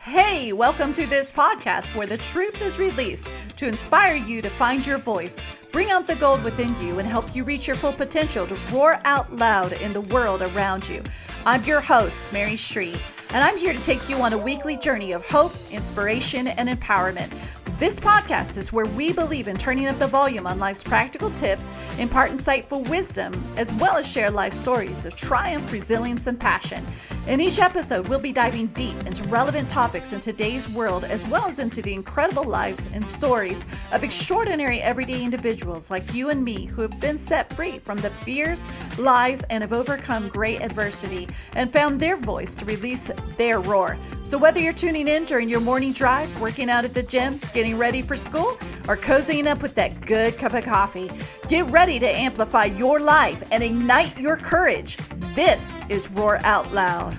Hey, welcome to this podcast where the truth is released to inspire you to find your voice, bring out the gold within you, and help you reach your full potential to roar out loud in the world around you. I'm your host, Mary Street, and I'm here to take you on a weekly journey of hope, inspiration, and empowerment. This podcast is where we believe in turning up the volume on life's practical tips, impart insightful wisdom, as well as share life stories of triumph, resilience, and passion. In each episode, we'll be diving deep into relevant topics in today's world, as well as into the incredible lives and stories of extraordinary everyday individuals like you and me who have been set free from the fears, lies, and have overcome great adversity and found their voice to release their roar. So whether you're tuning in during your morning drive, working out at the gym, getting ready for school, or cozying up with that good cup of coffee, get ready to amplify your life and ignite your courage. This is Roar Out Loud.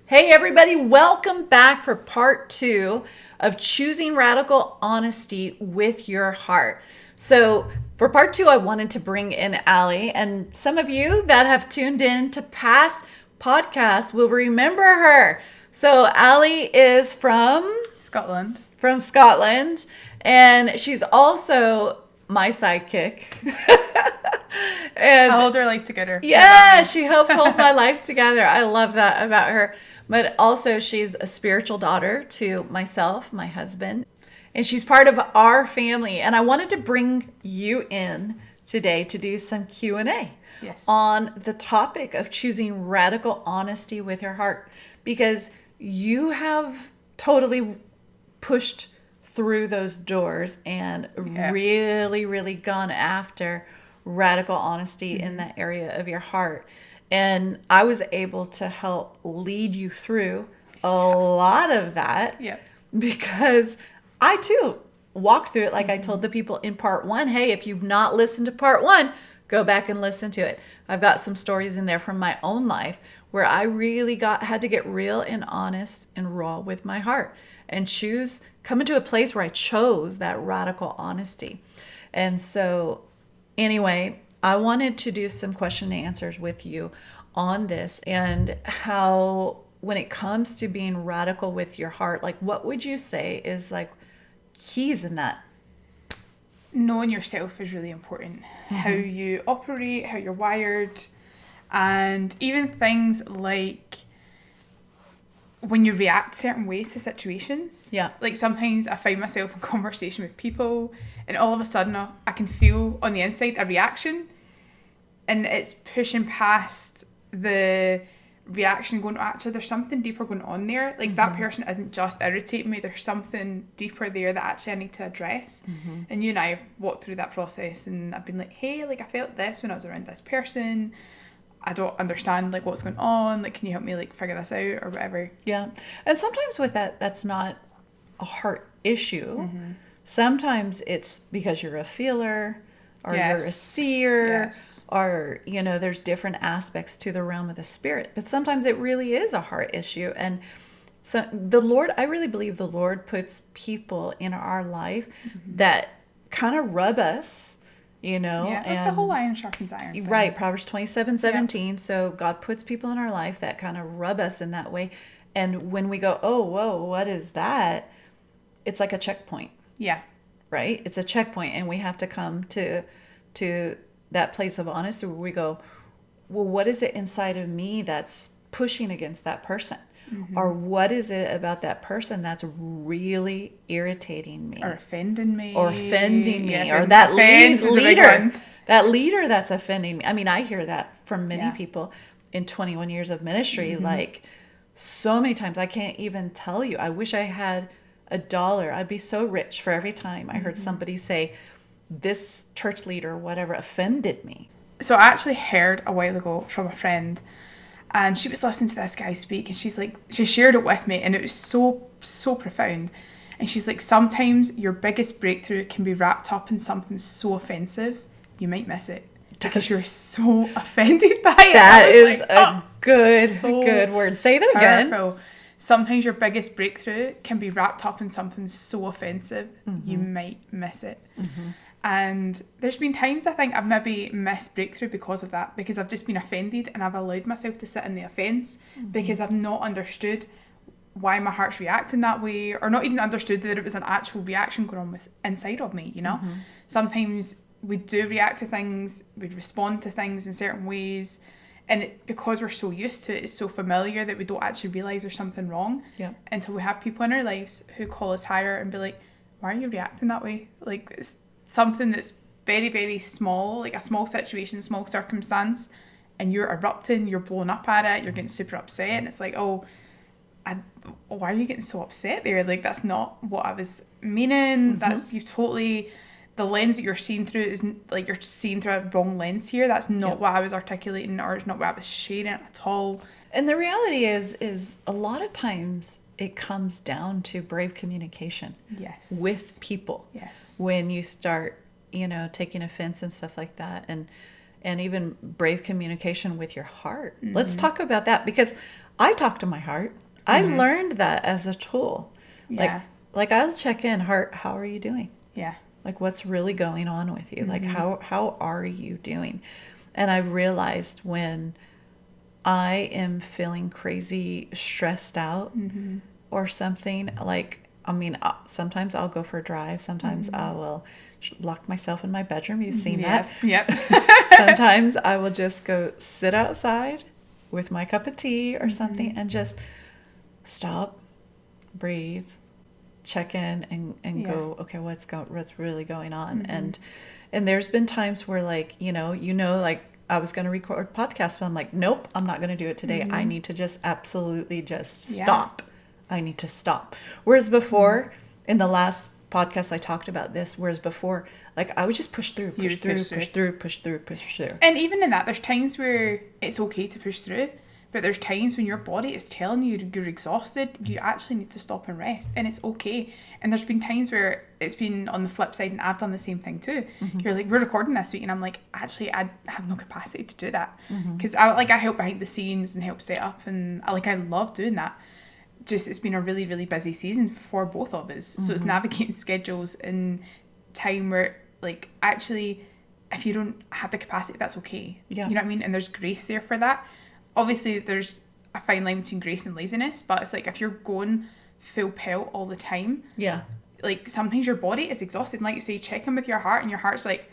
Hey everybody, welcome back for part 2 of choosing radical honesty with your heart. So for part 2, I wanted to bring in Allie, and some of you that have tuned in to past podcasts will remember her. So Allie is from Scotland. And she's also my sidekick. And I hold our life together. Yeah, she helps hold my life together. I love that about her. But also she's a spiritual daughter to myself, my husband, and she's part of our family. And I wanted to bring you in today to do some Q&A on the topic of choosing radical honesty with your heart, because you have totally pushed through those doors and really gone after radical honesty in that area of your heart. And I was able to help lead you through a lot of that because I too walked through it. Like I told the people in part 1, hey, if you've not listened to part 1, go back and listen to it. I've got some stories in there from my own life where I really had to get real and honest and raw with my heart and come into a place where I chose that radical honesty. And so anyway, I wanted to do some question and answers with you on this and how, when it comes to being radical with your heart, like what would you say is like keys in that? Knowing yourself is really important. How you operate, how you're wired, and even things like when you react certain ways to situations. Yeah. Like sometimes I find myself in conversation with people and all of a sudden I can feel on the inside a reaction, and it's pushing past the reaction going, actually there's something deeper going on there. Like that person isn't just irritating me, there's something deeper there that actually I need to address. And you and I have walked through that process, and I've been like, hey, like I felt this when I was around this person. I don't understand like what's going on. Like, can you help me like figure this out or whatever? Yeah. And sometimes with that's not a heart issue. Sometimes it's because you're a feeler or you're a seer or, there's different aspects to the realm of the spirit. But sometimes it really is a heart issue. And so I really believe the Lord puts people in our life that kind of rub us. That's the whole iron sharpens iron thing. Right, Proverbs 27:17. Yeah. So God puts people in our life that kind of rub us in that way. And when we go, oh, whoa, what is that? It's like a checkpoint. Yeah. Right? It's a checkpoint, and we have to come to that place of honesty where we go, well, what is it inside of me that's pushing against that person? Or what is it about that person that's really irritating me? Or offending me. Or that leader. That leader that's offending me. I mean, I hear that from many people in 21 years of ministry. Like, so many times I can't even tell you. I wish I had $1. I'd be so rich for every time I heard somebody say, this church leader or whatever offended me. So I actually heard a while ago from a friend, and she was listening to this guy speak, and she shared it with me, and it was so profound. And she's like, sometimes your biggest breakthrough can be wrapped up in something so offensive, you might miss it because you're so offended by it. That is a good word. Say that powerful. Again. Sometimes your biggest breakthrough can be wrapped up in something so offensive, you might miss it. And there's been times I think I've maybe missed breakthrough because of that, because I've just been offended and I've allowed myself to sit in the offence because I've not understood why my heart's reacting that way, or not even understood that it was an actual reaction going on inside of me, you know? Sometimes we do react to things, we respond to things in certain ways, and because we're so used to it, it's so familiar that we don't actually realise there's something wrong until we have people in our lives who call us higher and be like, why are you reacting that way? Like, it's something that's very, very small, like a small situation, small circumstance, and you're erupting, you're blowing up at it, you're getting super upset, and it's like, why are you getting so upset there? Like, that's not what I was meaning. That's, you've totally, the lens that you're seeing through is like, you're seeing through a wrong lens here. That's not what I was articulating, or it's not what I was sharing at all. And the reality is a lot of times it comes down to brave communication with people. When you start, taking offense and stuff like that, and even brave communication with your heart. Let's talk about that, because I talk to my heart. I learned that as a tool. Like I'll check in, heart, how are you doing? Like, what's really going on with you? Like, how are you doing? And I realized when I am feeling crazy, stressed out or something, like, sometimes I'll go for a drive. Sometimes I will lock myself in my bedroom. You've seen that. Sometimes I will just go sit outside with my cup of tea or something and just stop, breathe, check in and go, okay, what's really going on? And there's been times where, like, like, I was going to record podcasts, but I'm like, nope, I'm not going to do it today. I need to just absolutely just stop. I need to stop. Whereas before, in the last podcast, I talked about this, whereas before, like, I would just push through. And even in that, there's times where it's okay to push through, but there's times when your body is telling you you're exhausted, you actually need to stop and rest, and it's okay. And there's been times where it's been on the flip side, and I've done the same thing too. You're like, we're recording this week, and I'm like, actually, I have no capacity to do that, because I help behind the scenes and help set up, and I love doing that. Just, it's been a really, really busy season for both of us, so it's navigating schedules in time where, like, actually, if you don't have the capacity, that's okay. You know what I mean? And there's grace there for that. Obviously, there's a fine line between grace and laziness, but it's like, if you're going full pelt all the time, like, sometimes your body is exhausted. And like you say, check in with your heart, and your heart's like,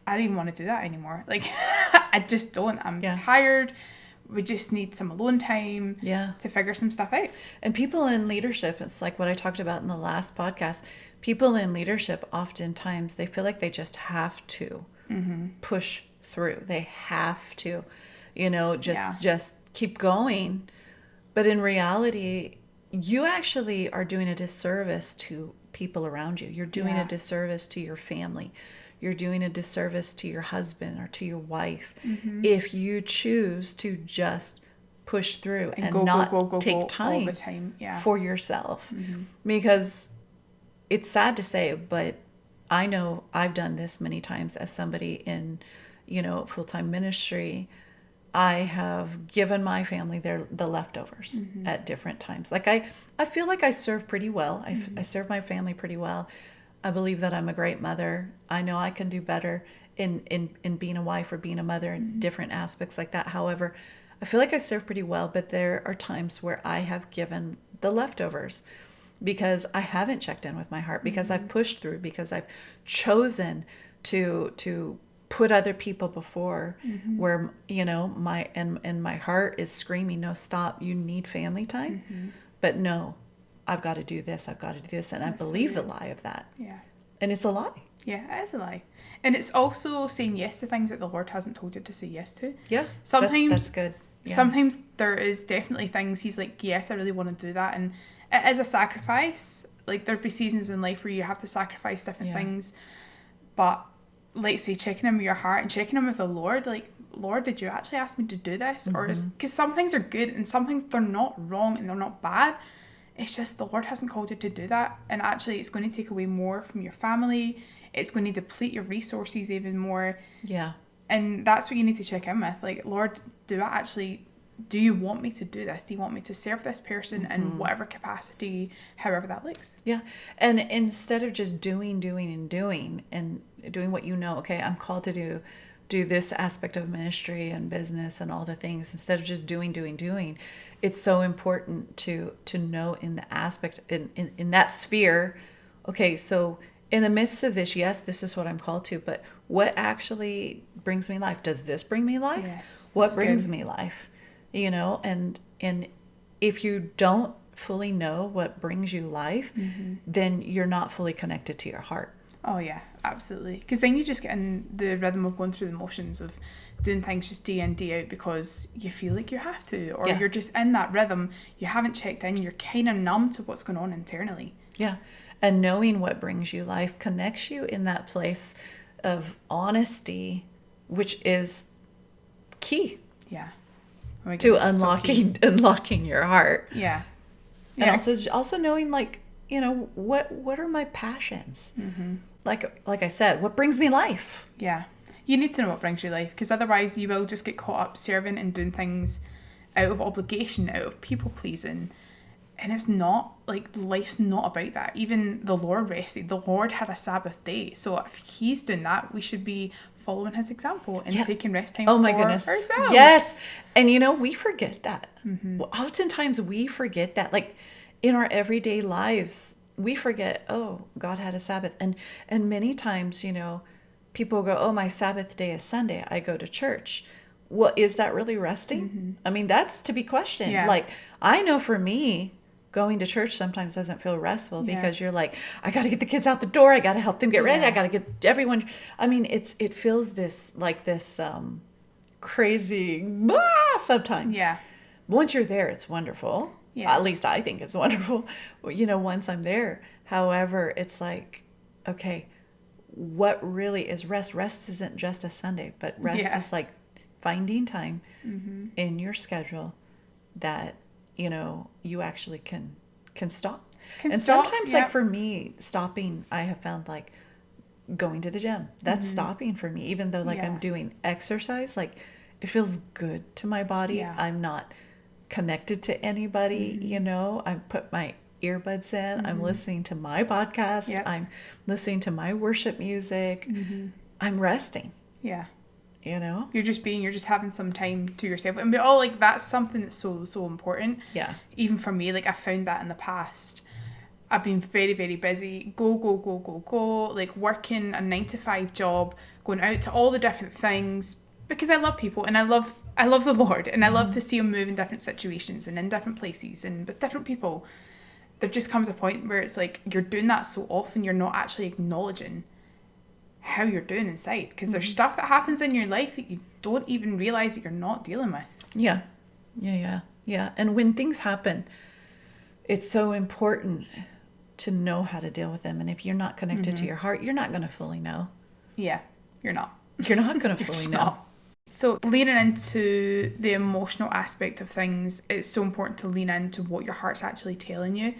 I don't even want to do that anymore. Like, I just don't. I'm tired. We just need some alone time to figure some stuff out. And people in leadership, it's like what I talked about in the last podcast. People in leadership, oftentimes, they feel like they just have to push through. They have to, just keep going. But in reality, you actually are doing a disservice to people around you. You're doing a disservice to your family. You're doing a disservice to your husband or to your wife if you choose to just push through and not take time, all the time for yourself. Because it's sad to say, but I know I've done this many times as somebody in, full-time ministry. I have given my family the leftovers at different times. Like, I feel like I serve pretty well. I serve my family pretty well. I believe that I'm a great mother. I know I can do better in being a wife or being a mother in different aspects like that. However, I feel like I serve pretty well, but there are times where I have given the leftovers because I haven't checked in with my heart, because I've pushed through, because I've chosen to put other people before where, my heart is screaming, no, stop, you need family time. But no, I've got to do this, and I believe the lie of that. And it's a lie. Yeah, it is a lie. And it's also saying yes to things that the Lord hasn't told you to say yes to. Yeah, sometimes that's good. Yeah. Sometimes there is definitely things he's like, yes, I really want to do that, and it is a sacrifice. Like, there'd be seasons in life where you have to sacrifice different things, but like, say, checking in with your heart and checking in with the Lord, like, Lord, did you actually ask me to do this? Or because some things are good and some things they're not wrong and they're not bad. It's just the Lord hasn't called you to do that, and actually it's going to take away more from your family. It's going to deplete your resources even more. Yeah. And that's what you need to check in with. Like, Lord, do I actually do you want me to do this? Do you want me to serve this person in whatever capacity, however that looks? Yeah. And instead of just doing and doing what you know, okay, I'm called to do this aspect of ministry and business and all the things, instead of just doing, it's so important to know in the aspect in that sphere, okay, so in the midst of this, yes, this is what I'm called to, but what actually brings me life? Does this bring me life? Yes. What brings me life? You know, and if you don't fully know what brings you life, then you're not fully connected to your heart. Oh yeah, absolutely. Because then you just get in the rhythm of going through the motions of doing things just day in, day out because you feel like you have to, or you're just in that rhythm. You haven't checked in. You're kind of numb to what's going on internally. Yeah. And knowing what brings you life connects you in that place of honesty, which is key. Yeah. To unlocking your heart. Yeah. And also knowing, like, you know, what are my passions? Like I said, what brings me life? Yeah. You need to know what brings you life, because otherwise you will just get caught up serving and doing things out of obligation, out of people pleasing. And it's not, like, life's not about that. Even the Lord rested. The Lord had a Sabbath day. So if he's doing that, we should be following his example and taking rest time for ourselves. Yes. And, you know, we forget that. Oftentimes we forget that. Like, in our everyday lives, we forget, oh, God had a Sabbath. And many times, you know, people go, oh, my Sabbath day is Sunday. I go to church. Well, is that really resting? I mean, that's to be questioned. Yeah. Like, I know for me, going to church sometimes doesn't feel restful because you're like, I got to get the kids out the door. I got to help them get ready. I got to get everyone. I mean, it feels this crazy sometimes. Yeah. Once you're there, it's wonderful. Yeah. At least I think it's wonderful, you know, once I'm there. However, it's like, okay, what really is rest? Rest isn't just a Sunday, but rest is like finding time in your schedule that, you know, you actually can stop. Sometimes, like, for me, stopping, I have found, like, going to the gym. That's stopping for me, even though, like, I'm doing exercise. Like, it feels good to my body. Yeah. I'm not connected to anybody, you know. I put my earbuds in. I'm listening to my podcast. Yep. I'm listening to my worship music. I'm resting. Yeah. You know? You're just having some time to yourself. And like, that's something that's so, so important. Yeah. Even for me, like, I found that in the past. I've been very, very busy. Go. Like, working a 9-to-5 job, going out to all the different things. Because I love people and I love the Lord, and I love to see him move in different situations and in different places and with different people. There just comes a point where it's like you're doing that so often you're not actually acknowledging how you're doing inside, because there's stuff that happens in your life that you don't even realize that you're not dealing with. Yeah. And when things happen, it's so important to know how to deal with them. And if you're not connected to your heart, you're not going to fully know. Yeah, you're not. You're not going to fully know. Not. So leaning into the emotional aspect of things, it's so important to lean into what your heart's actually telling you,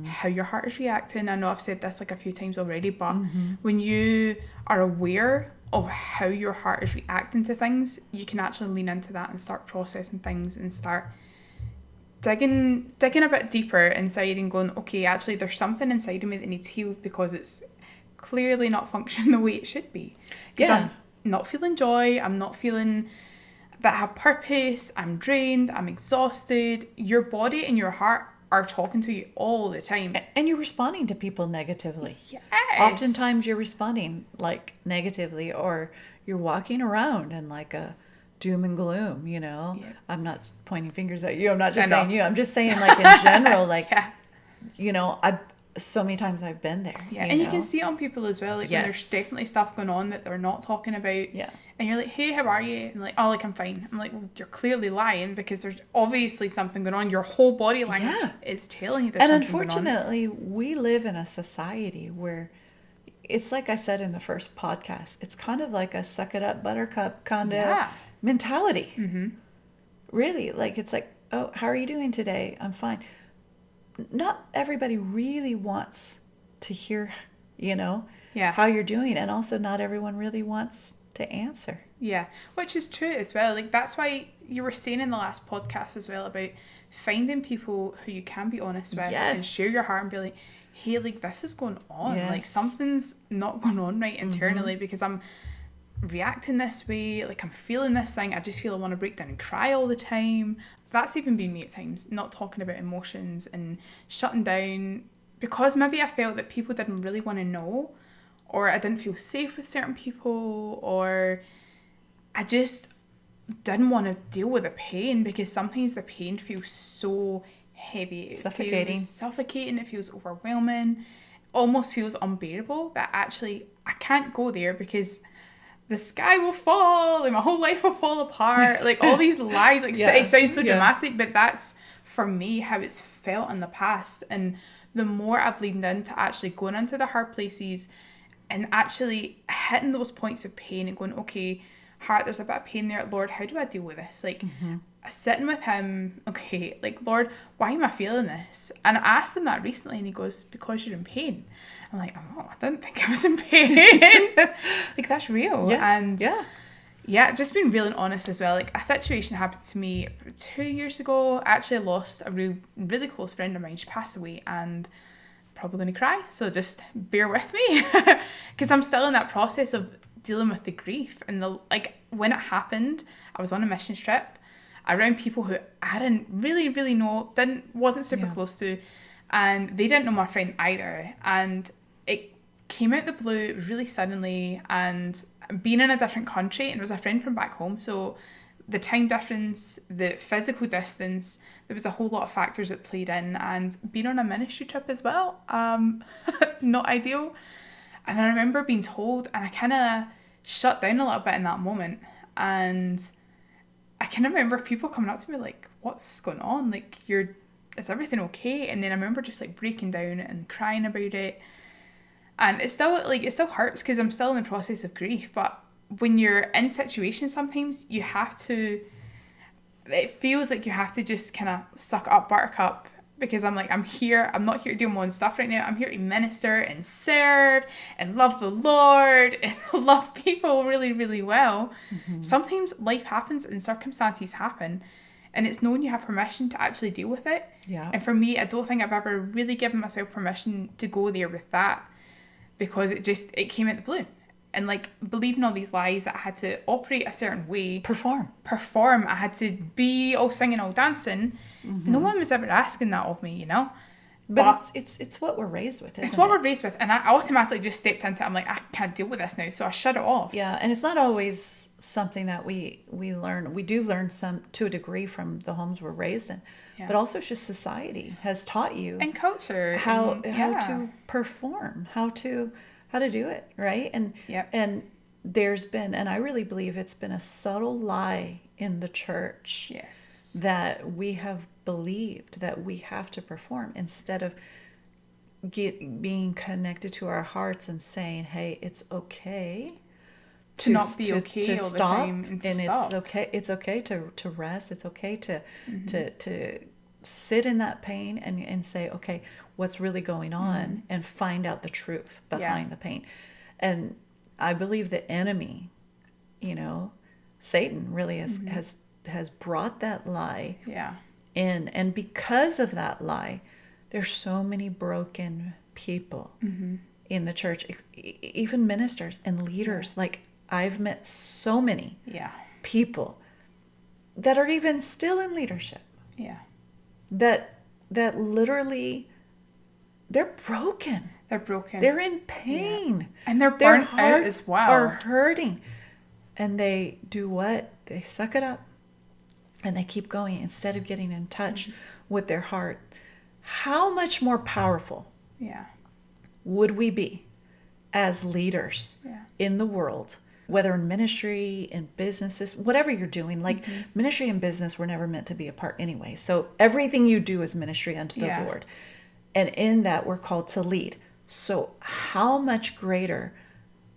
how your heart is reacting. I know I've said this like a few times already, but when you are aware of how your heart is reacting to things, you can actually lean into that and start processing things and start digging a bit deeper inside and going, okay, actually there's something inside of me that needs healed because it's clearly not functioning the way it should be. I'm not feeling joy, I'm not feeling that I have purpose, I'm drained, I'm exhausted. Your body and your heart are talking to you all the time. And you're responding to people negatively. Yes. Oftentimes you're responding, like, negatively, or you're walking around in, like, a doom and gloom, you know. Yeah. I'm not pointing fingers at you. I'm not just saying you. I'm just saying, like, in general, like, you know, so many times I've been there. Yeah, and you can see it on people as well, like, when there's definitely stuff going on that they're not talking about. Yeah. And you're like, hey, how are you? And like, oh, like, I'm fine. I'm like, well, you're clearly lying because there's obviously something going on. Your whole body language is telling you there's something going on. And unfortunately, we live in a society where it's like I said in the first podcast, it's kind of like a suck it up buttercup kind of mentality. Really, like, it's like, oh, how are you doing today? I'm fine. Not everybody really wants to hear, you know, how you're doing. And also not everyone really wants to answer. Yeah, which is true as well. Like, that's why you were saying in the last podcast as well about finding people who you can be honest with and share your heart and be like, hey, like, this is going on. Yes. Like, something's not going on right internally because I'm reacting this way. Like, I'm feeling this thing. I just feel I want to break down and cry all the time. That's even been me at times, not talking about emotions and shutting down because maybe I felt that people didn't really want to know, or I didn't feel safe with certain people, or I just didn't want to deal with the pain because sometimes the pain feels so heavy. It feels suffocating. It feels overwhelming. Almost feels unbearable that actually I can't go there because the sky will fall and my whole life will fall apart. Like all these lies, like it sounds so dramatic, but that's for me how it's felt in the past. And the more I've leaned into actually going into the hard places and actually hitting those points of pain and going, okay, heart, there's a bit of pain there. Lord, how do I deal with this? Like, sitting with him, okay, like, Lord, why am I feeling this? And I asked him that recently, and he goes, because you're in pain. I'm like, oh, I didn't think I was in pain. Like, that's real. Yeah. And just being real and honest as well. Like, a situation happened to me 2 years ago. I actually lost a really close friend of mine. She passed away, and probably going to cry. So just bear with me, because I'm still in that process of dealing with the grief. And when it happened, I was on a mission trip around people who I didn't really know, wasn't super close to, and they didn't know my friend either. And it came out the blue, it was really suddenly, and being in a different country, and it was a friend from back home, so the time difference, the physical distance, there was a whole lot of factors that played in, and being on a ministry trip as well, not ideal. And I remember being told, and I kind of shut down a little bit in that moment, and I kind of remember people coming up to me like, what's going on? Like, is everything okay? And then I remember just like breaking down and crying about it. And it still hurts because I'm still in the process of grief. But when you're in situations, sometimes it feels like you have to just kind of suck up, buttercup. Because I'm like, I'm not here to do my own stuff right now. I'm here to minister and serve and love the Lord and love people really, really well. Sometimes life happens and circumstances happen, and it's knowing you have permission to actually deal with it. Yeah. And for me, I don't think I've ever really given myself permission to go there with that, because it came out the blue. And like believing all these lies that I had to operate a certain way. Perform. I had to be all singing, all dancing. No one was ever asking that of me, you know? But it's what we're raised with, It's what we're raised with. And I automatically just stepped into it. I'm like, I can't deal with this now. So I shut it off. Yeah. And it's not always something that we learn. We do learn some to a degree from the homes we're raised in. Yeah. But also just society has taught you. And culture. How to perform, how to do it, right? And there's been, and I really believe it's been a subtle lie in the church that we have believed that we have to perform instead of being connected to our hearts and saying, hey, it's okay to not be okay all the time and to stop. It's okay to rest. It's okay to sit in that pain and say, okay, what's really going on, and find out the truth behind the pain. And I believe the enemy, Satan really has brought that lie in. And because of that lie, there's so many broken people in the church, even ministers and leaders. Like, I've met so many people that are even still in leadership. Yeah. That literally, they're broken. They're in pain. Yeah. And they're burnt out as well. Are hurting. And they do what? They suck it up. And they keep going instead of getting in touch with their heart. How much more powerful would we be as leaders in the world, whether in ministry, in businesses, whatever you're doing? Like, ministry and business were never meant to be apart anyway. So everything you do is ministry unto the Lord. And in that, we're called to lead. So how much greater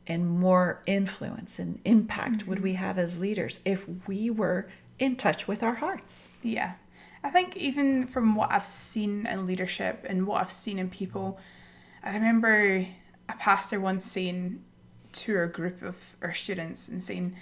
and more influence and impact would we have as leaders if we were in touch with our hearts? Yeah. I think even from what I've seen in leadership and what I've seen in people, I remember a pastor once saying, to a group of our students and saying,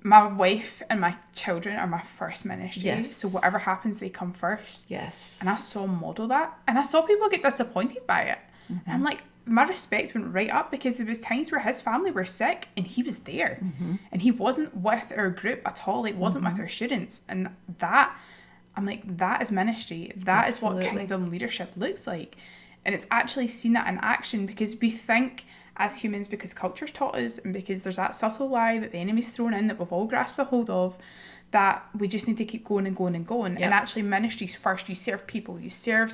my wife and my children are my first ministry. Yes. So whatever happens, they come first. Yes. And I saw him model that. And I saw people get disappointed by it. And I'm like, my respect went right up, because there was times where his family were sick and he was there. And he wasn't with our group at all. Like, wasn't with our students. And that, I'm like, that is ministry. That Absolutely. is what kingdom leadership looks like. And it's actually seen that in action, because we think as humans, because culture's taught us, and because there's that subtle lie that the enemy's thrown in that we've all grasped a hold of, that we just need to keep going and going and going. Yep. And actually ministry's first. You serve people. You serve.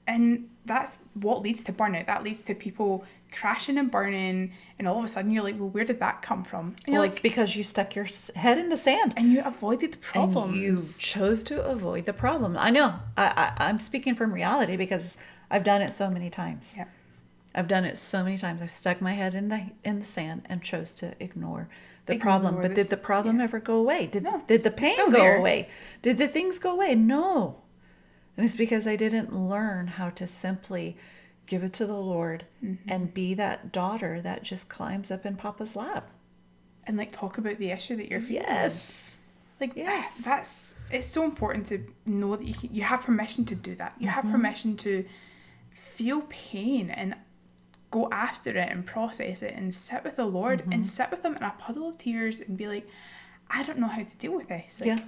And that's what leads to burnout. That leads to people crashing and burning. And all of a sudden you're like, well, where did that come from? And Well, you're it's like, because you stuck your head in the sand. and you avoided the problems. And you chose to avoid the problem. I know. I'm speaking from reality, because I've done it so many times. Yeah. I've done it so many times. I've stuck my head in the sand and chose to ignore the problem. But did the problem ever go away? Did the pain go away? Did the things go away? No. And it's because I didn't learn how to simply give it to the Lord and be that daughter that just climbs up in Papa's lap. And like talk about the issue that you're feeling. Yes. Like, Yes. it's so important to know that you have permission to do that. You have permission to feel pain and go after it and process it and sit with the Lord and sit with him in a puddle of tears and be like, I don't know how to deal with this. Like,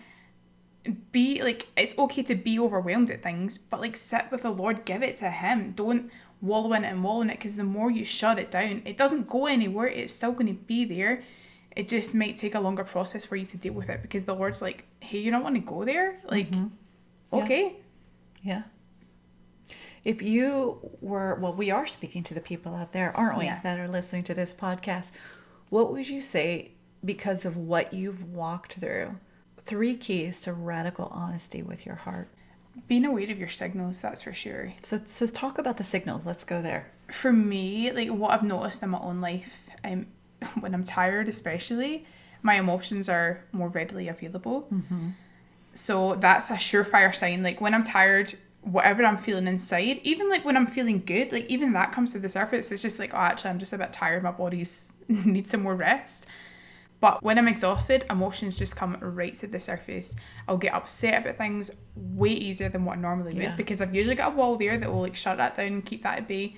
be like, it's okay to be overwhelmed at things, but like sit with the Lord, give it to him. Don't wallow in it and wallow in it, because the more you shut it down, it doesn't go anywhere. It's still going to be there. It just might take a longer process for you to deal with it, because the Lord's like, hey, you don't want to go there? Like, okay. Yeah. If you were, well, we are speaking to the people out there, aren't we, that are listening to this podcast. What would you say, because of what you've walked through, 3 keys to radical honesty with your heart? Being aware of your signals, that's for sure. So talk about the signals. Let's go there. For me, like what I've noticed in my own life, when I'm tired especially, my emotions are more readily available. So that's a surefire sign. Like when I'm tired, whatever I'm feeling inside, even like when I'm feeling good, like even that comes to the surface. It's just like, oh, actually, I'm just a bit tired. My body's needs some more rest. But when I'm exhausted, emotions just come right to the surface. I'll get upset about things way easier than what I normally would, because I've usually got a wall there that will like shut that down and keep that at bay.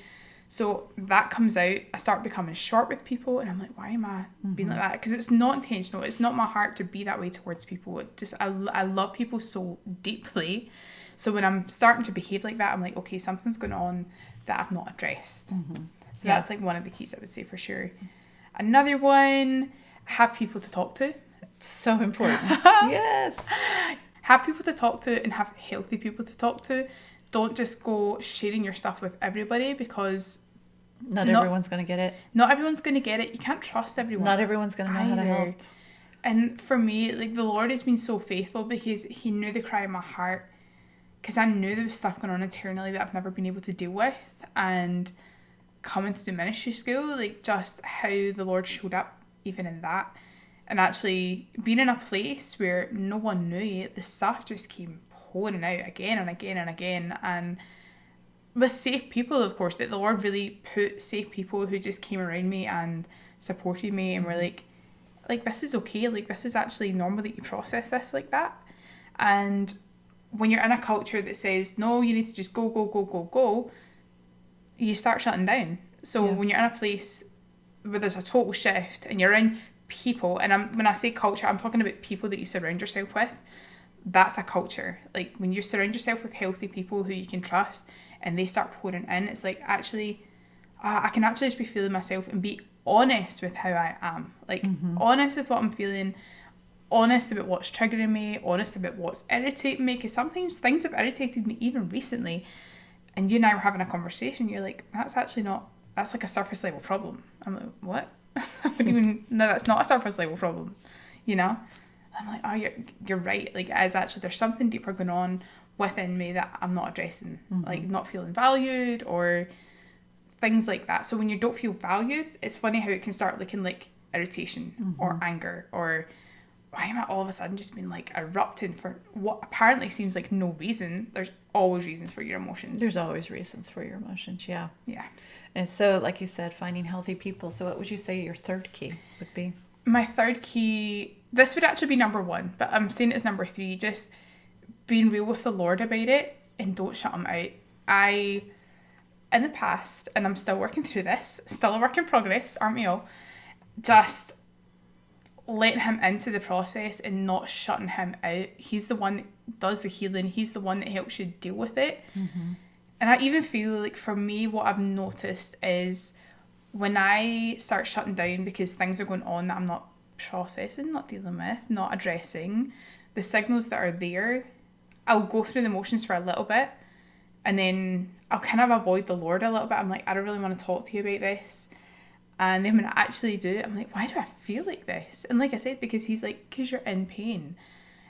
So that comes out. I start becoming short with people, and I'm like, why am I being like that? Because it's not intentional. It's not my heart to be that way towards people. It just I love people so deeply. So when I'm starting to behave like that, I'm like, okay, something's going on that I've not addressed. So that's like one of the keys, I would say, for sure. Another one, have people to talk to. So important. Yes. Have people to talk to, and have healthy people to talk to. Don't just go sharing your stuff with everybody, because not everyone's going to get it. Not everyone's going to get it. You can't trust everyone. Not everyone's going to know how to help. And for me, like the Lord has been so faithful, because he knew the cry of my heart, because I knew there was stuff going on internally that I've never been able to deal with. And coming to do ministry school, like just how the Lord showed up even in that. And actually being in a place where no one knew you, the stuff just came pouring out again and again and again. And with safe people, of course, that the Lord really put safe people who just came around me and supported me and were like, this is okay. Like, this is actually normal that you process this like that. And when you're in a culture that says, no, you need to just go, go, go, go, go, you start shutting down. So when you're in a place where there's a total shift and you're in people, and when I say culture, I'm talking about people that you surround yourself with. That's a culture. Like when you surround yourself with healthy people who you can trust and they start pouring in, it's like, actually, I can actually just be feeling myself and be honest with how I am. Like honest with what I'm feeling, honest about what's triggering me, honest about what's irritating me, because sometimes things have irritated me even recently, and you and I were having a conversation, you're like, that's actually not, that's like a surface level problem. I'm like, what? I wouldn't even, no, that's not a surface level problem, you know? I'm like, oh, you're right. Like, it is actually, there's something deeper going on within me that I'm not addressing, like not feeling valued or things like that. So when you don't feel valued, it's funny how it can start looking like irritation or anger or why am I all of a sudden just being like erupting for what apparently seems like no reason? There's always reasons for your emotions. There's always reasons for your emotions, yeah. Yeah. And so, like you said, finding healthy people. So what would you say your third key would be? My third key, this would actually be number 1, but I'm saying it as number 3, just being real with the Lord about it and don't shut him out. In the past, and I'm still working through this, still a work in progress, aren't we all? Just letting him into the process and not shutting him out. He's the one that does the healing. He's the one that helps you deal with it. Mm-hmm. And I even feel like for me, what I've noticed is when I start shutting down because things are going on that I'm not processing, not dealing with, not addressing, the signals that are there, I'll go through the motions for a little bit and then I'll kind of avoid the Lord a little bit. I'm like, I don't really want to talk to you about this. And then when I actually do it, I'm like, why do I feel like this? And like I said, because he's like, because you're in pain.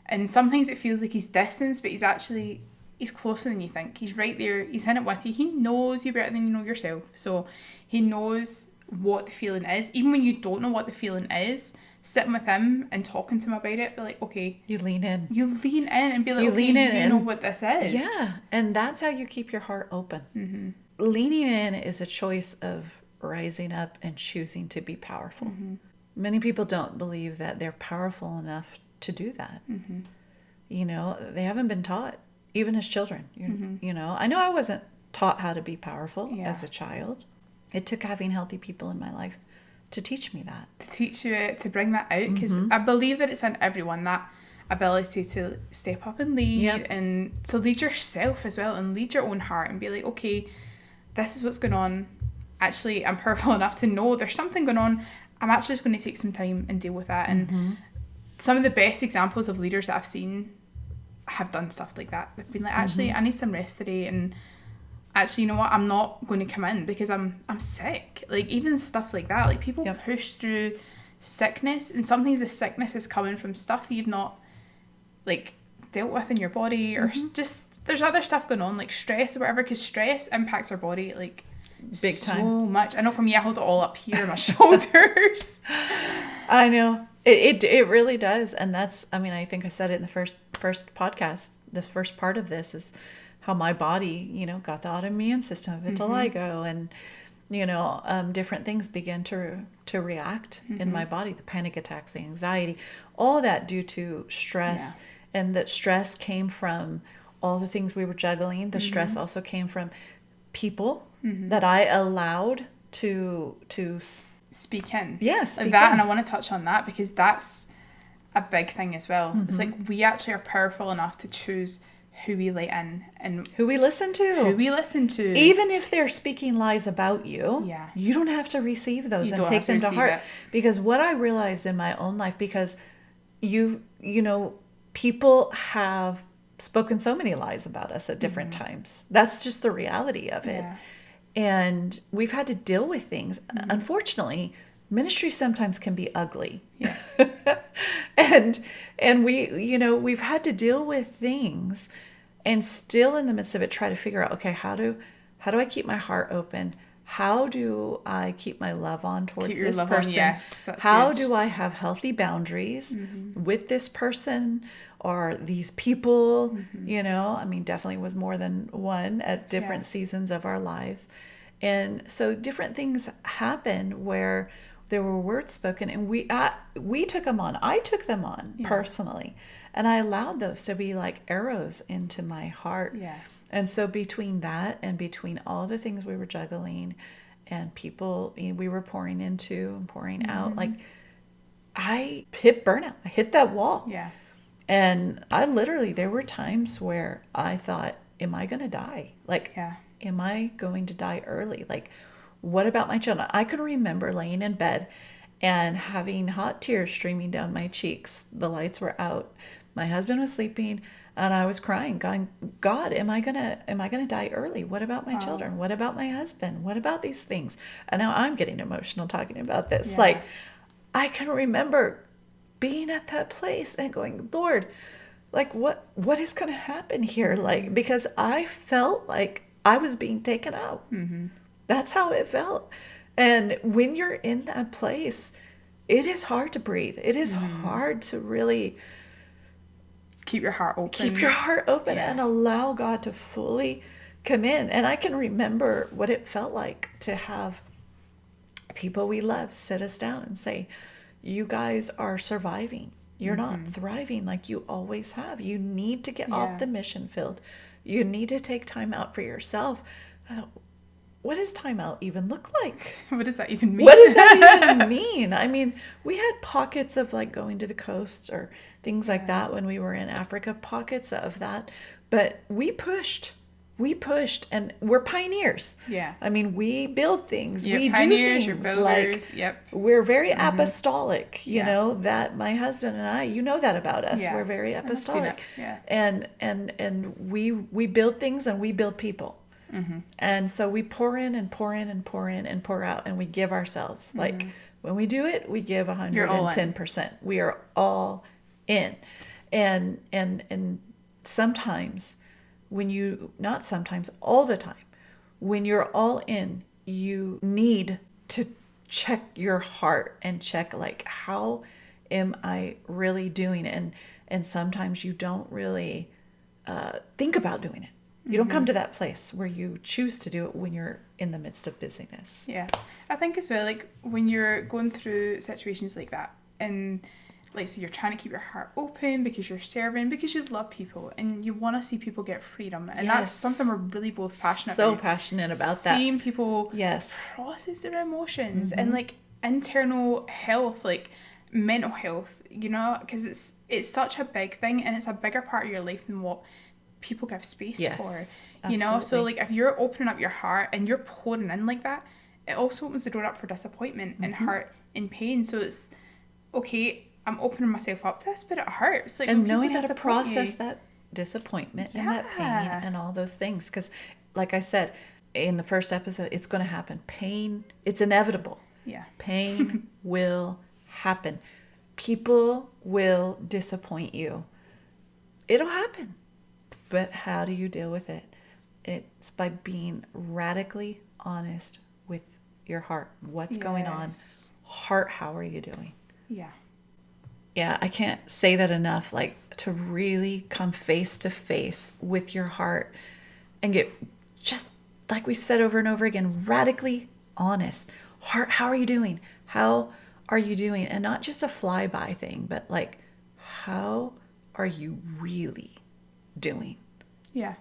And sometimes it feels like he's distant, but he's closer than you think. He's right there. He's in it with you. He knows you better than you know yourself. So he knows what the feeling is. Even when you don't know what the feeling is, sitting with him and talking to him about it, be like, okay. You lean in. You lean in and be like, okay, you know what this is. Yeah. And that's how you keep your heart open. Mm-hmm. Leaning in is a choice of rising up and choosing to be powerful. Mm-hmm. Many people don't believe that they're powerful enough to do that. Mm-hmm. You know, they haven't been taught, even as children. You know, I know I wasn't taught how to be powerful as a child. It took having healthy people in my life to teach me that. To teach you, to bring that out, because I believe that it's in everyone, that ability to step up and lead, and to lead yourself as well, and lead your own heart, and be like, okay, this is what's going on. Actually, I'm powerful enough to know there's something going on. I'm actually just going to take some time and deal with that. And some of the best examples of leaders that I've seen have done stuff like that. They've been like, actually, I need some rest today, and actually, you know what, I'm not going to come in because I'm sick. Like, even stuff like that, like, people push through sickness, and sometimes the sickness is coming from stuff that you've not, like, dealt with in your body, or just, there's other stuff going on, like stress or whatever, because stress impacts our body, like, big time. So much. I know for me, I hold it all up here in my shoulders. I know. It really does. And that's, I mean, I think I said it in the first podcast. The first part of this is how my body, you know, got the autoimmune system, vitiligo, and, you know, different things began to react in my body, the panic attacks, the anxiety, all that due to stress. Yeah. And that stress came from all the things we were juggling. The stress also came from people that I allowed to speak in. Yes, like that. And I want to touch on that because that's a big thing as well. It's like we actually are powerful enough to choose who we let in and who we listen to. Even if they're speaking lies about you, you don't have to receive those and take them to heart. Because what I realized in my own life, because you know, people have spoken so many lies about us at different times. That's just the reality of it. And we've had to deal with things. Unfortunately, ministry sometimes can be ugly. Yes. and we, you know, we've had to deal with things and still in the midst of it try to figure out, okay, how do I keep my heart open? How do I keep my love on towards this person? Yes, that's how huge. do I have healthy boundaries with this person or these people? You know, I mean, definitely was more than one at different seasons of our lives. And so different things happened where there were words spoken, and we took them on. I took them on personally, and I allowed those to be like arrows into my heart. Yeah. And so between that and between all the things we were juggling and people we were pouring into and pouring out, like I hit burnout. I hit that wall. Yeah. And I literally, there were times where I thought, am I going to die? Like, am I going to die early? Like, what about my children? I could remember laying in bed and having hot tears streaming down my cheeks. The lights were out. My husband was sleeping. And I was crying, going, God, am I gonna die early? What about my children? What about my husband? What about these things? And now I'm getting emotional talking about this. Yeah. Like, I can remember being at that place and going, Lord, like what is gonna happen here? Like, because I felt like I was being taken out. That's how it felt. And when you're in that place, it is hard to breathe. It is hard to really Keep your heart open. keep your heart open Yeah. and allow God to fully come in. And I can remember what it felt like to have people we love sit us down and say, you guys are surviving. You're not thriving like you always have. You need to get off the mission field. You need to take time out for yourself. What does time out even look like? What does that even mean? What does that even mean? I mean, we had pockets of like going to the coast or things like that when we were in Africa, pockets of that. But we pushed, and we're pioneers. Yeah. I mean, we build things. You're We pioneers, do you're things. builders. Like, Yep. we're very apostolic, you Yeah. know, that my husband and I, you know that about us. Yeah. We're very I've seen apostolic. it. Yeah. And we build things and we build people. And so we pour in and pour in and pour in and pour out, and we give ourselves. Like when we do it, we give You're all in. 110%. We are all in. And sometimes when you, not sometimes, all the time, when you're all in, you need to check your heart and check like, how am I really doing it? And sometimes you don't really think about doing it. You don't come to that place where you choose to do it when you're in the midst of busyness. Yeah. I think as well, like when you're going through situations like that, and like, so you're trying to keep your heart open because you're serving, because you love people and you want to see people get freedom. And that's Yes. something we're really both passionate So about. passionate about that. Seeing people Yes. process their emotions and like internal health, like mental health, you know, because it's such a big thing and it's a bigger part of your life than what people give space Yes, for, you know. So absolutely. like if you're opening up your heart and you're pouring in like that, it also opens the door up for disappointment and hurt and pain. So it's okay, I'm opening myself up to this, but it hurts. Like And when knowing people how to disappoint process you. that disappointment and that Yeah. pain and all those things. Because like I said in the first episode, it's going to happen. Pain, it's inevitable. Yeah. Pain will happen. People will disappoint you. It'll happen. But how do you deal with it? It's by being radically honest with your heart. What's going on? Yes. Heart, how are you doing? Yeah. Yeah, I can't say that enough. Like, to really come face to face with your heart and get, just like we've said over and over again, radically honest. Heart, how are you doing? How are you doing? And not just a flyby thing, but like, how are you really doing? Yeah.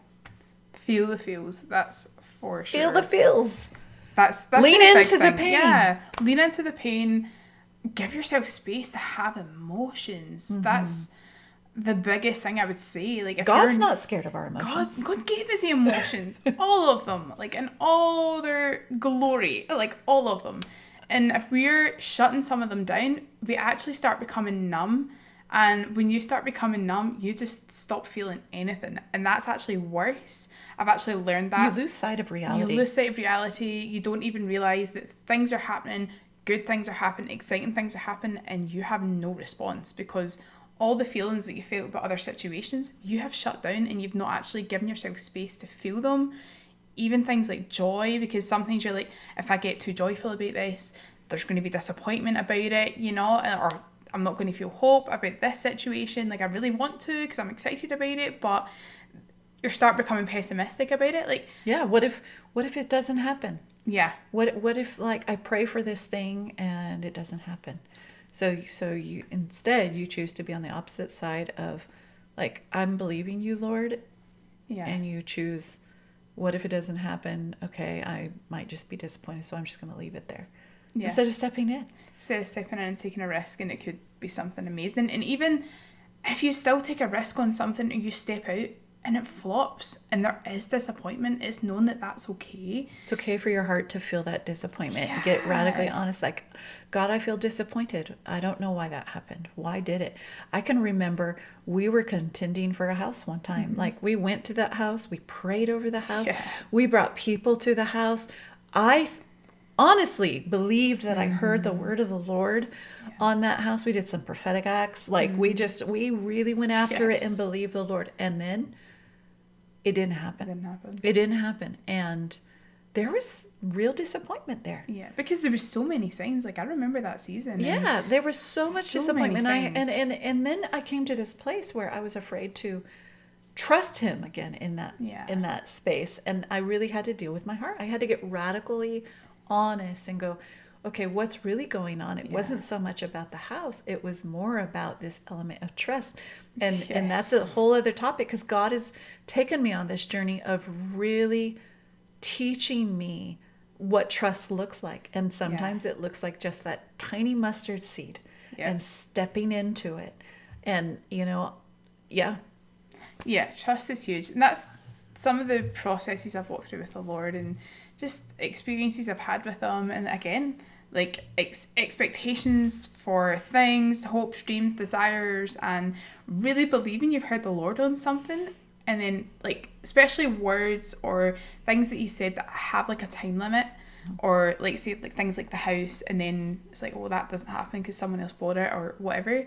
Feel the feels. That's for sure. Feel the feels. That's Lean been a big into the thing. pain. Yeah. Lean into the pain. Give yourself space to have emotions. That's the biggest thing I would say. Like, if God's you're not scared of our emotions. God gave us the emotions, all of them, like in all their glory, like all of them. And if we're shutting some of them down, we actually start becoming numb. And when you start becoming numb, you just stop feeling anything. And that's actually worse. I've actually learned that. You lose sight of reality. You lose sight of reality. You don't even realise that things are happening, good things are happening, exciting things are happening, and you have no response because all the feelings that you felt about other situations, you have shut down and you've not actually given yourself space to feel them. Even things like joy, because sometimes you're like, if I get too joyful about this, there's going to be disappointment about it, you know, or I'm not going to feel hope about this situation. Like, I really want to because I'm excited about it, but you start becoming pessimistic about it. Like, Yeah, what if it doesn't happen? yeah, What if, like, I pray for this thing and it doesn't happen? So you instead you choose to be on the opposite side of, like, I'm believing you, Lord, yeah, and you choose, what if it doesn't happen? Okay, I might just be disappointed, so I'm just going to leave it there. yeah. Instead of stepping in. Instead of stepping in and taking a risk, and it could be something amazing. And even if you still take a risk on something and you step out and it flops and there is disappointment, it's known that that's okay. It's okay for your heart to feel that disappointment. Get radically honest. Like, God, I feel disappointed. I don't know why that happened. Why did it? I can remember we were contending for a house one time. Like, we went to that house. We prayed over the house. Yeah. We brought people to the house. I honestly believed that I heard the word of the Lord on that house. We did some prophetic acts. Like, we really went after it and believed the Lord. And then it didn't happen. It didn't happen. It didn't happen. And there was real disappointment there. Yeah, because there was so many signs. Like, I remember that season. Yeah, there was so much disappointment. And then I came to this place where I was afraid to trust him again in that space. And I really had to deal with my heart. I had to get radically honest and go, okay, what's really going on? It wasn't so much about the house. It was more about this element of trust. And that's a whole other topic, because God has taken me on this journey of really teaching me what trust looks like. And sometimes it looks like just that tiny mustard seed and stepping into it. And, Yeah, trust is huge. And that's some of the processes I've walked through with the Lord, and just experiences I've had with him. And again, like expectations for things, hopes, dreams, desires, and really believing you've heard the Lord on something. And then, like, especially words or things that he said that have like a time limit, or like, say, like things like the house, and then it's like, well, that doesn't happen because someone else bought it or whatever.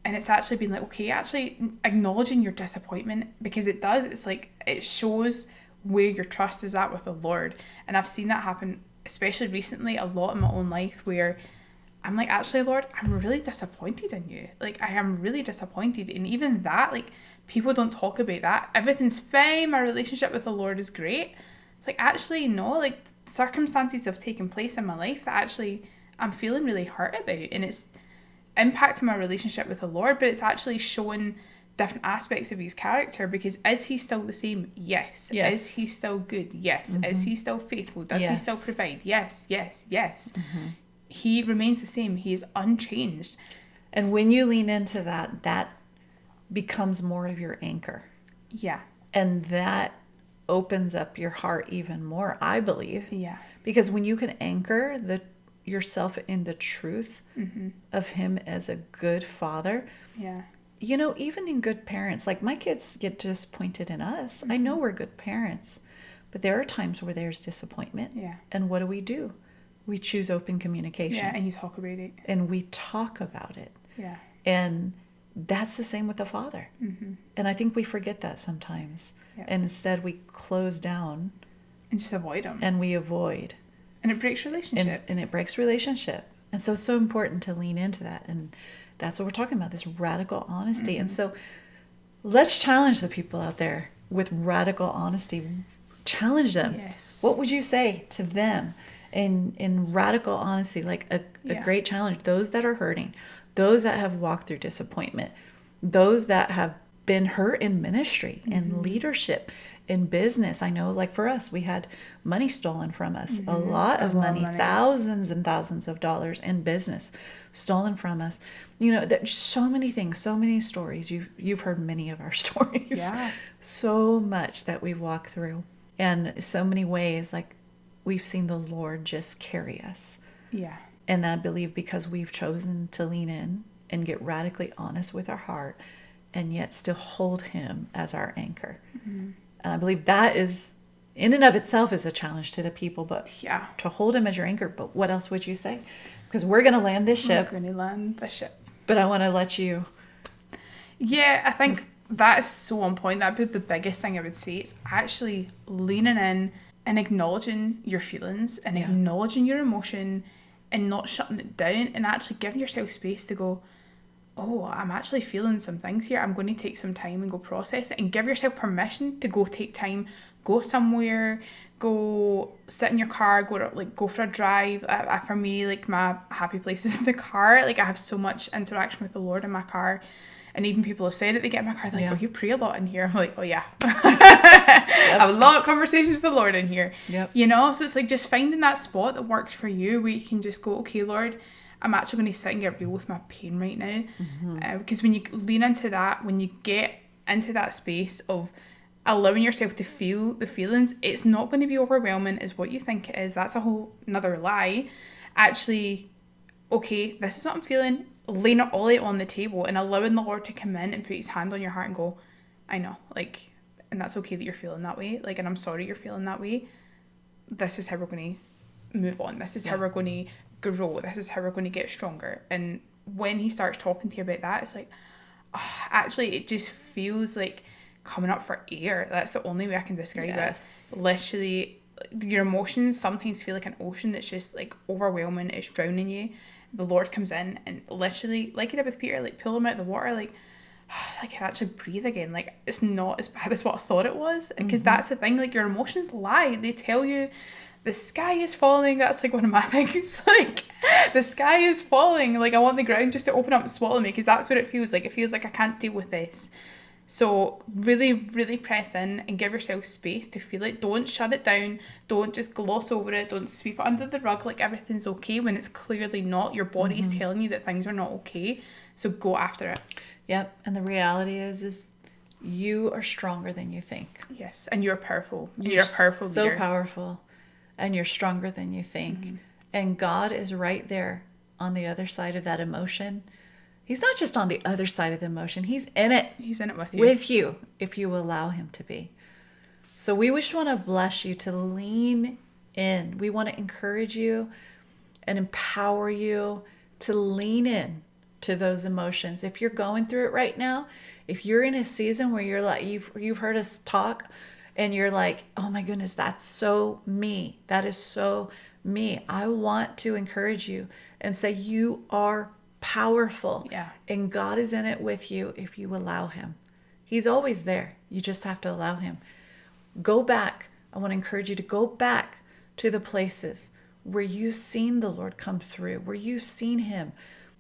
And it's actually been like, okay, actually acknowledging your disappointment, because it does. It's like, it shows where your trust is at with the Lord. And I've seen that happen, especially recently, a lot in my own life, where I'm like, actually, Lord, I'm really disappointed in you. Like, I am really disappointed. And even that, like, people don't talk about that. Everything's fine. My relationship with the Lord is great. It's like, actually, no, like, circumstances have taken place in my life that actually I'm feeling really hurt about. And it's impacting my relationship with the Lord, but it's actually showing different aspects of his character, because is he still the same? Yes. Is he still good? Yes. Is he still faithful? Does he still provide? Yes. He remains the same. He is unchanged. And when you lean into that, that becomes more of your anchor. Yeah. And that opens up your heart even more, I believe. Yeah. Because when you can anchor yourself in the truth of him as a good father. Yeah. Even in good parents, like my kids get disappointed in us. I know we're good parents, but there are times where there's disappointment. Yeah. And what do? We choose open communication. Yeah, and you talk about it. And we talk about it. Yeah. And that's the same with the Father. And I think we forget that sometimes. Yeah. And instead we close down. And just avoid them. And we avoid. And it breaks relationship. And it breaks relationship. And so it's so important to lean into that. And that's what we're talking about, this radical honesty. And so let's challenge the people out there with radical honesty. Challenge them. Yes. What would you say to them in radical honesty, like a great challenge? Those that are hurting, those that have walked through disappointment, those that have been hurt in ministry and leadership, in business. I know, like for us, we had money stolen from us, a lot of money, thousands and thousands of dollars in business stolen from us. There's so many things, so many stories. You've heard many of our stories. Yeah. So much that we've walked through, and so many ways, like we've seen the Lord just carry us. Yeah. And I believe because we've chosen to lean in and get radically honest with our heart, and yet still hold him as our anchor. And I believe that is, in and of itself, is a challenge to the people, but to hold him as your anchor. But what else would you say? Because we're going to land this ship. We're going to land the ship. But I want to let you. Yeah, I think that is so on point. That'd be the biggest thing I would say. It's actually leaning in and acknowledging your feelings and acknowledging your emotion, and not shutting it down, and actually giving yourself space to go, oh, I'm actually feeling some things here. I'm going to take some time and go process it, and give yourself permission to go take time, go somewhere, go sit in your car, go for a drive. For me, like, my happy place is in the car. Like, I have so much interaction with the Lord in my car. And even people have said it, they get in my car, they're like, oh, you pray a lot in here. I'm like, oh yeah. I have a lot of conversations with the Lord in here. Yep. So it's like just finding that spot that works for you, where you can just go, okay, Lord, I'm actually going to sit and get real with my pain right now. Because when you lean into that, when you get into that space of allowing yourself to feel the feelings, it's not going to be overwhelming as what you think it is. That's a whole another lie. Actually, okay, this is what I'm feeling. Laying it all out on the table and allowing the Lord to come in and put his hand on your heart and go, I know, like, and that's okay that you're feeling that way. Like, and I'm sorry you're feeling that way. This is how we're going to move on. This is how we're going to grow. This is how we're going to get stronger. And when he starts talking to you about that, it's like, actually, it just feels like coming up for air. That's the only way I can describe it. Literally, your emotions sometimes feel like an ocean that's just like overwhelming, it's drowning you. The Lord comes in and literally, like he did with Peter, like pull him out of the water, like I can actually breathe again. Like, it's not as bad as what I thought it was. Because that's the thing, like, your emotions lie. They tell you the sky is falling. That's like one of my things. Like, the sky is falling. Like, I want the ground just to open up and swallow me, because that's what it feels like. It feels like I can't deal with this. So really, really press in and give yourself space to feel it. Don't shut it down. Don't just gloss over it. Don't sweep it under the rug like everything's okay when it's clearly not. Your body is telling you that things are not okay. So go after it. Yep. And the reality is you are stronger than you think. Yes. And you're powerful. You're a powerful leader. So powerful. And you're stronger than you think. And God is right there on the other side of that emotion. He's not just on the other side of the emotion. He's in it. He's in it with you. With you, if you allow him to be. So we just want to bless you to lean in. We want to encourage you and empower you to lean in to those emotions. If you're going through it right now, if you're in a season where you're like, you've heard us talk and you're like, oh my goodness, that's so me. That is so me. I want to encourage you and say you are powerful. Yeah. And God is in it with you if you allow him. He's always there. You just have to allow him. Go back. I want to encourage you to go back to the places where you've seen the Lord come through, where you've seen him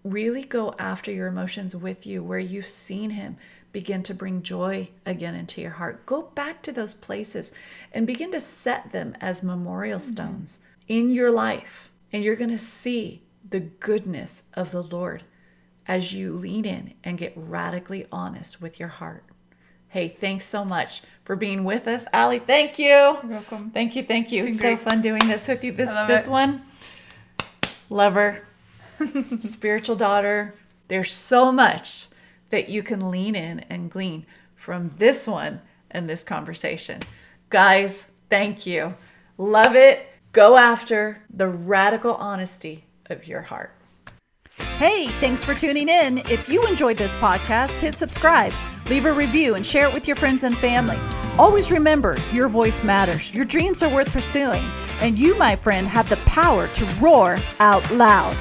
really go after your emotions with you, where you've seen him begin to bring joy again into your heart. Go back to those places and begin to set them as memorial stones in your life. And you're going to see the goodness of the Lord as you lean in and get radically honest with your heart. Hey, thanks so much for being with us. Allie, thank you. You're welcome. Thank you. It's great. so fun doing this with you. This it. one, lover, spiritual daughter. There's so much that you can lean in and glean from this one and this conversation. Guys, thank you. Love it. Go after the radical honesty of your heart. Hey, thanks for tuning in. If you enjoyed this podcast, hit subscribe, leave a review, and share it with your friends and family. Always remember, your voice matters. Your dreams are worth pursuing. And you, my friend, have the power to roar out loud.